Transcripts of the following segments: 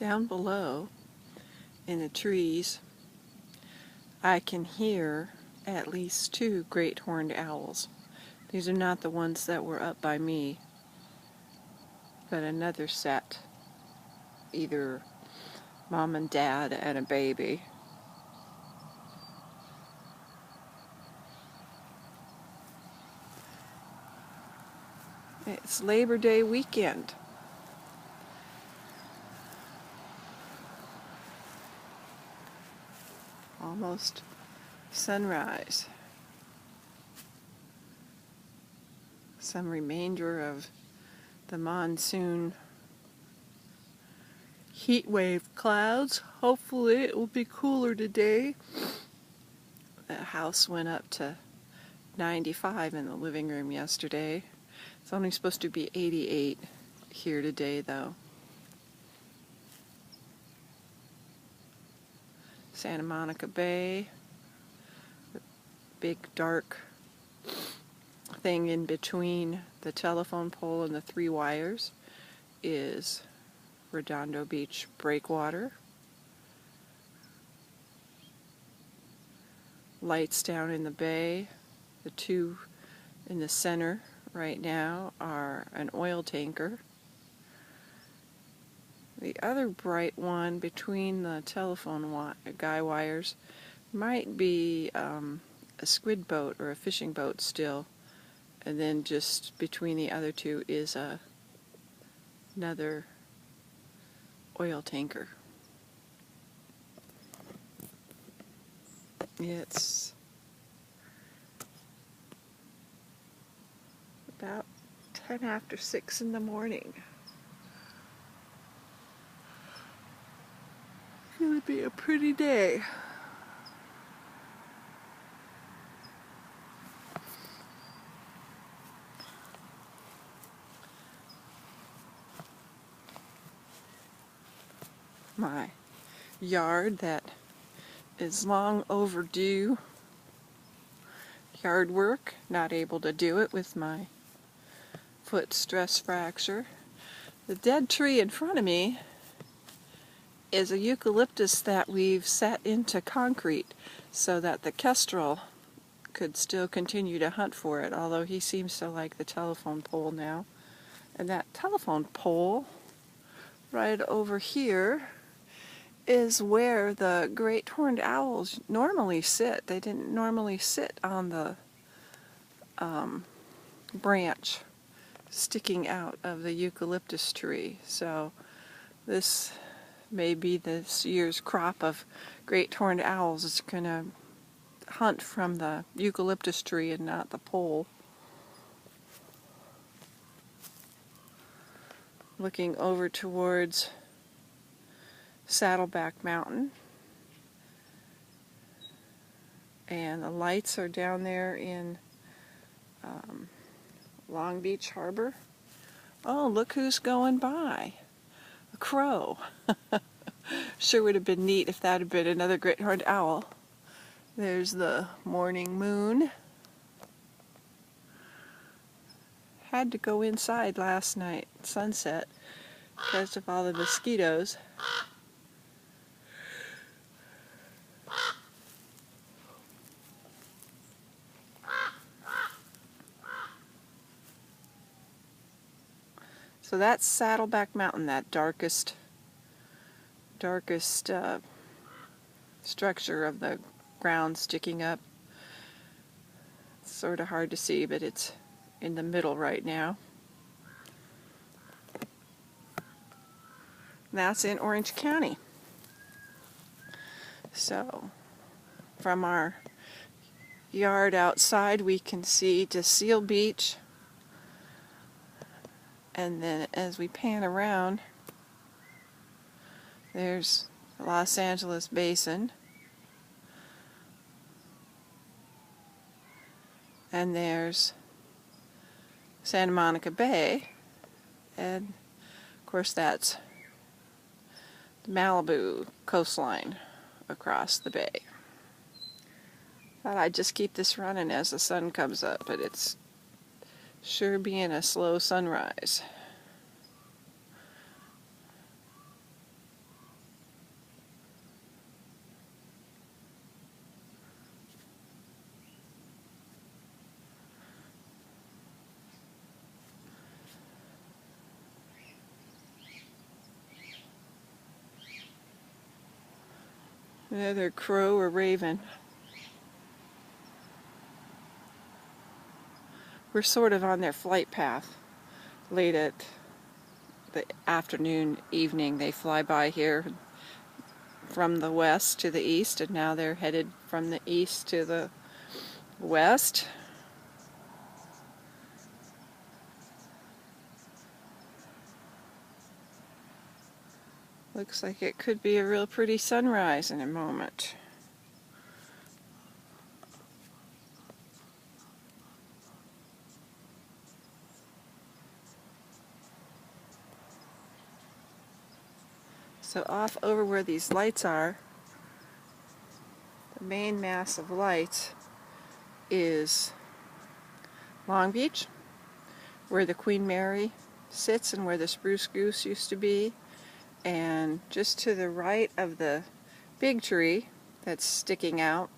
Down below in the trees, I can hear at least 2 great horned owls. These are not the ones that were up by me, but another set, either mom and dad and a baby. It's Labor Day weekend. Almost sunrise. Some remainder of the monsoon heat wave clouds. Hopefully it will be cooler today. The house went up to 95 in the living room yesterday. It's only supposed to be 88 here today though. Santa Monica Bay, the big dark thing in between the telephone pole and the 3 wires is Redondo Beach breakwater. Lights down in the bay. The 2 in the center right now are an oil tanker. The other bright one between the telephone guy wires might be a squid boat or a fishing boat still, and then just between the other 2 is another oil tanker. It's about 10 after 6 in the morning. It's going to be a pretty day. My yard that is long overdue yard work, not able to do it with my foot stress fracture. The dead tree in front of me is a eucalyptus that we've set into concrete so that the kestrel could still continue to hunt for it, although he seems to like the telephone pole now. And that telephone pole right over here is where the great horned owls normally sit. They didn't normally sit on the branch sticking out of the eucalyptus tree. So this may be this year's crop of great horned owls. It's going to hunt from the eucalyptus tree and not the pole. Looking over towards Saddleback Mountain, and the lights are down there in Long Beach Harbor. Oh, look who's going by. A crow. Sure would have been neat if that had been another great horned owl. There's the morning moon. Had to go inside last night, sunset, because of all the mosquitoes. So that's Saddleback Mountain, that darkest structure of the ground sticking up. It's sort of hard to see, but it's in the middle right now. That's in Orange County. So from our yard outside we can see to Seal Beach, and then as we pan around there's the Los Angeles Basin, and there's Santa Monica Bay, and of course that's the Malibu coastline across the bay. Thought I'd just keep this running as the sun comes up, but it's sure being a slow sunrise. Another crow or raven. We're sort of on their flight path. Late at the afternoon, evening, they fly by here from the west to the east, and now they're headed from the east to the west. Looks like it could be a real pretty sunrise in a moment. So off over where these lights are, the main mass of lights is Long Beach, where the Queen Mary sits and where the spruce goose used to be. And just to the right of the big tree that's sticking out,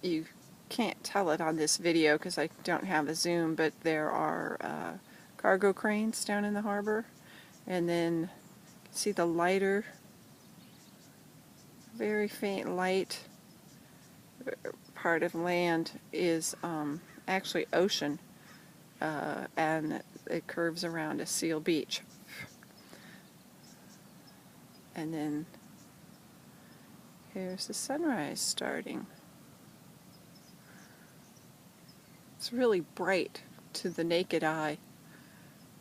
you can't tell it on this video because I don't have a zoom, but there are cargo cranes down in the harbor. And then see the lighter, very faint light part of land is actually ocean, and it curves around a seal beach. And then here's the sunrise starting. It's really bright to the naked eye,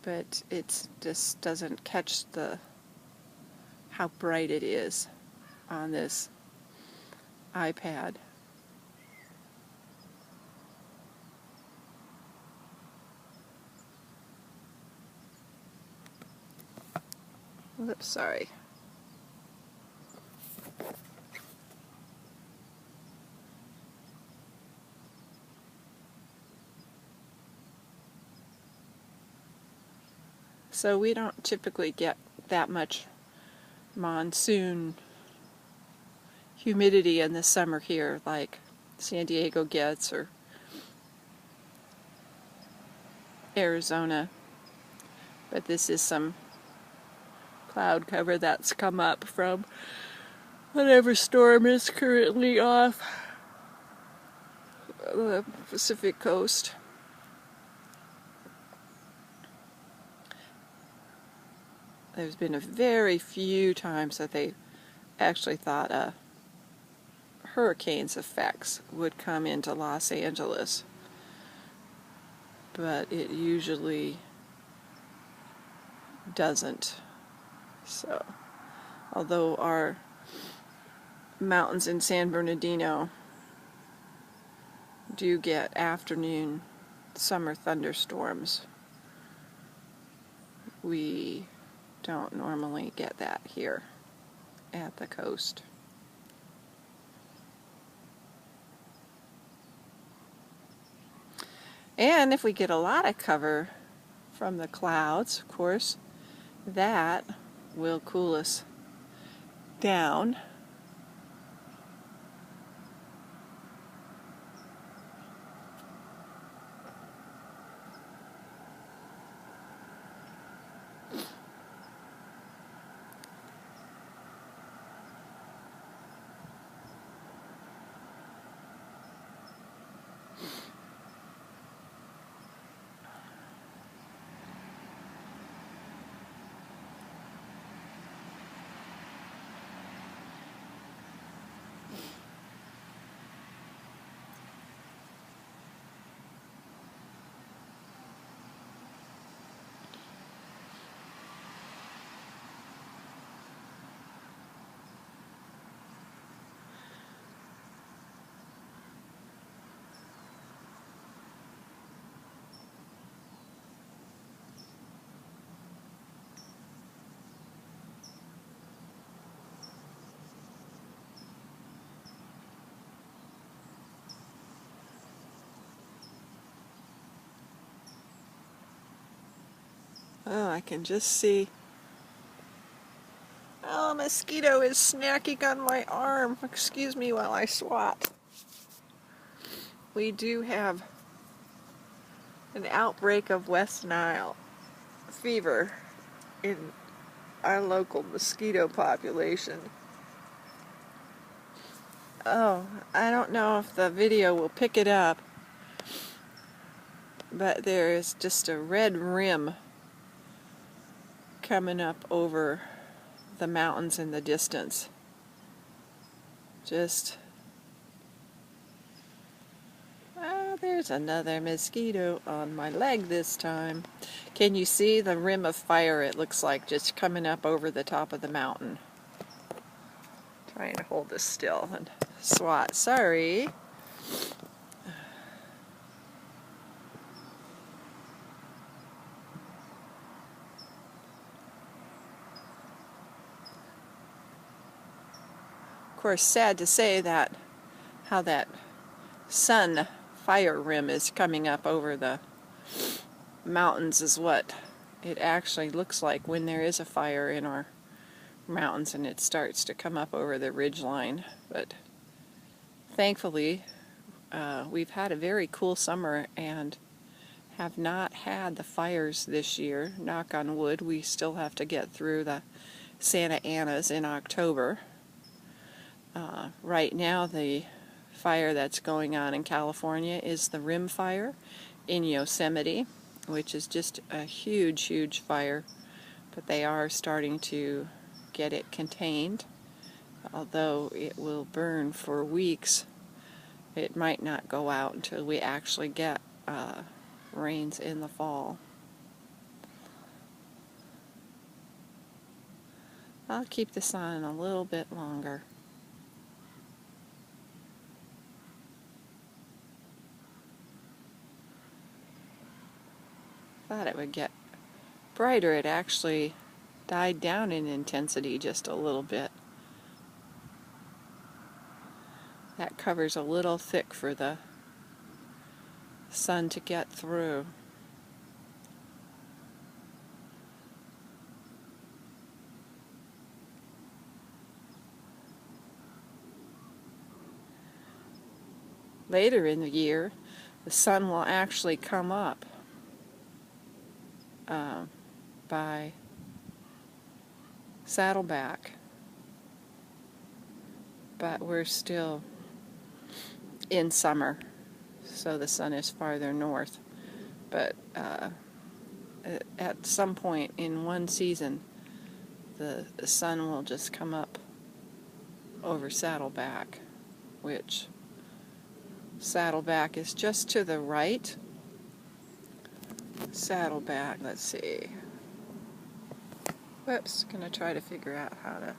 but it just doesn't catch how bright it is on this iPad. Oops, sorry. So we don't typically get that much monsoon humidity in the summer here like San Diego gets or Arizona, but this is some cloud cover that's come up from whatever storm is currently off the Pacific coast. There's been a very few times that they actually thought a hurricane's effects would come into Los Angeles, but it usually doesn't. So, although our mountains in San Bernardino do get afternoon summer thunderstorms, we don't normally get that here at the coast. And if we get a lot of cover from the clouds, of course, that will cool us down. Oh, I can just see. Oh, a mosquito is snacking on my arm. Excuse me while I swat. We do have an outbreak of West Nile fever in our local mosquito population. Oh, I don't know if the video will pick it up, but there is just a red rim coming up over the mountains in the distance. Just, there's another mosquito on my leg this time. Can you see the rim of fire? It looks like just coming up over the top of the mountain. Trying to hold this still and swat. Sorry. Of course, sad to say that how that sun fire rim is coming up over the mountains is what it actually looks like when there is a fire in our mountains and it starts to come up over the ridge line. But thankfully, we've had a very cool summer and have not had the fires this year. Knock on wood. We still have to get through the Santa Anas in October. Right now, the fire that's going on in California is the Rim Fire in Yosemite, which is just a huge, huge fire, but they are starting to get it contained. Although it will burn for weeks, it might not go out until we actually get rains in the fall. I'll keep this on a little bit longer. Thought it would get brighter. It actually died down in intensity just a little bit. That cover's a little thick for the sun to get through. Later in the year, the sun will actually come up by Saddleback, but we're still in summer, so the sun is farther north. But at some point in one season, the sun will just come up over Saddleback, which Saddleback is just to the right. Saddleback, let's see. Whoops, gonna try to figure out how to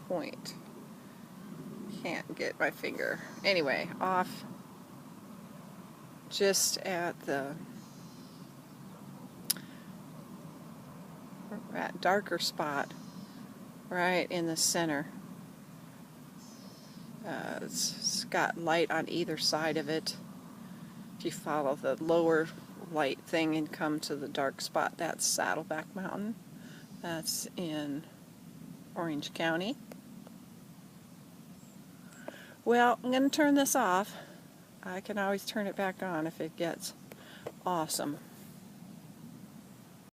point. Can't get my finger. Anyway, off just at the that darker spot right in the center. It's got light on either side of it. If you follow the lower light thing and come to the dark spot, that's Saddleback Mountain. That's in Orange County. Well, I'm going to turn this off. I can always turn it back on if it gets awesome.